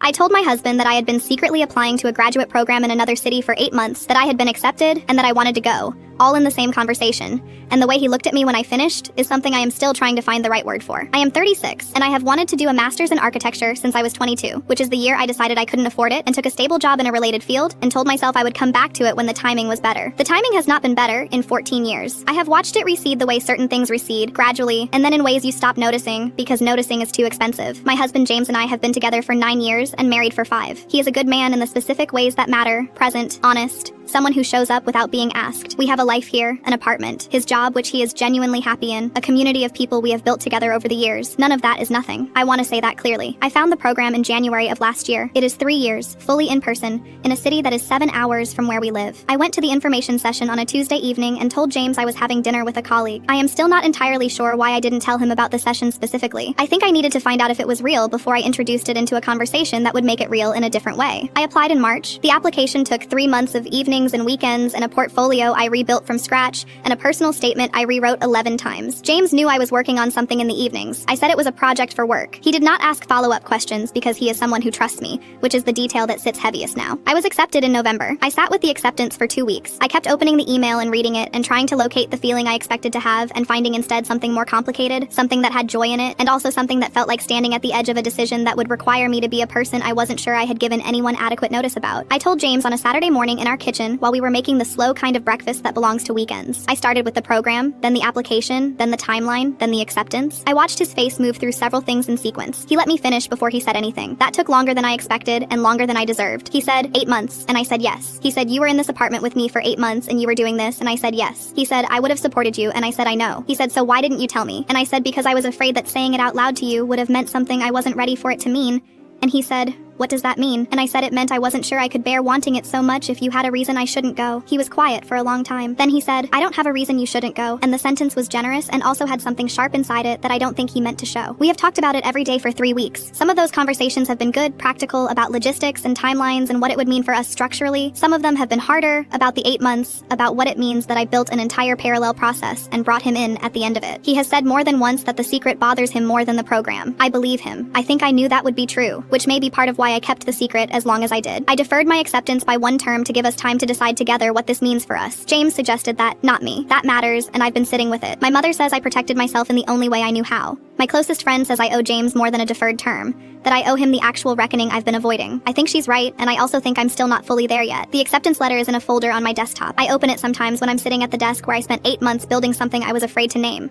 I told my husband that I had been secretly applying to a graduate program in another city for 8 months, that I had been accepted, and that I wanted to go, all in the same conversation. And the way he looked at me when I finished is something I am still trying to find the right word for. I am 36, and I have wanted to do a master's in architecture since I was 22, which is the year I decided I couldn't afford it and took a stable job in a related field and told myself I would come back to it when the timing was better. The timing has not been better in 14 years. I have watched it recede the way certain things recede, gradually, and then in ways you stop noticing because noticing is too expensive. My husband James and I have been together for 9 years and married for 5. He is a good man in the specific ways that matter, present, honest, someone who shows up without being asked. We have a life here, an apartment, his job which he is genuinely happy in, a community of people we have built together over the years. None of that is nothing. I want to say that clearly. I found the program in January of last year. It is 3 years, fully in person, in a city that is 7 hours from where we live. I went to the information session on a Tuesday evening and told James I was having dinner with a colleague. I am still not entirely sure why I didn't tell him about the session specifically. I think I needed to find out if it was real before I introduced it into a conversation that would make it real in a different way. I applied in March. The application took 3 months of evenings and weekends and a portfolio I rebuilt from scratch and a personal statement I rewrote 11 times. James knew I was working on something in the evenings. I said it was a project for work. He did not ask follow-up questions because he is someone who trusts me, which is the detail that sits heaviest now. I was accepted in November. I sat with the acceptance for 2 weeks. I kept opening the email and reading it and trying to locate the feeling I expected to have and finding instead something more complicated, something that had joy in it, and also something that felt like standing at the edge of a decision that would require me to be a person I wasn't sure I had given anyone adequate notice about. I told James on a Saturday morning in our kitchen while we were making the slow kind of breakfast that belongs to weekends. I started with the program, then the application, then the timeline, then the acceptance. I watched his face move through several things in sequence. He let me finish before he said anything. That took longer than I expected and longer than I deserved. He said, 8 months, and I said yes. He said, you were in this apartment with me for 8 months and you were doing this, and I said yes. He said, I would have supported you, and I said, I know. He said, so why didn't you tell me? And I said, because I was afraid that saying it out loud to you would have meant something I wasn't ready for it to mean. And he said, what does that mean? And I said it meant I wasn't sure I could bear wanting it so much if you had a reason I shouldn't go. He was quiet for a long time. Then he said, I don't have a reason you shouldn't go. And the sentence was generous and also had something sharp inside it that I don't think he meant to show. We have talked about it every day for 3 weeks. Some of those conversations have been good, practical, about logistics and timelines and what it would mean for us structurally. Some of them have been harder, about the 8 months, about what it means that I built an entire parallel process and brought him in at the end of it. He has said more than once that the secret bothers him more than the program. I believe him. I think I knew that would be true, which may be part of why I kept the secret as long as I did. I deferred my acceptance by 1 term to give us time to decide together what this means for us. James suggested that, not me. That matters, and I've been sitting with it. My mother says I protected myself in the only way I knew how. My closest friend says I owe James more than a deferred term, that I owe him the actual reckoning I've been avoiding. I think she's right, and I also think I'm still not fully there yet. The acceptance letter is in a folder on my desktop. I open it sometimes when I'm sitting at the desk where I spent 8 months building something I was afraid to name.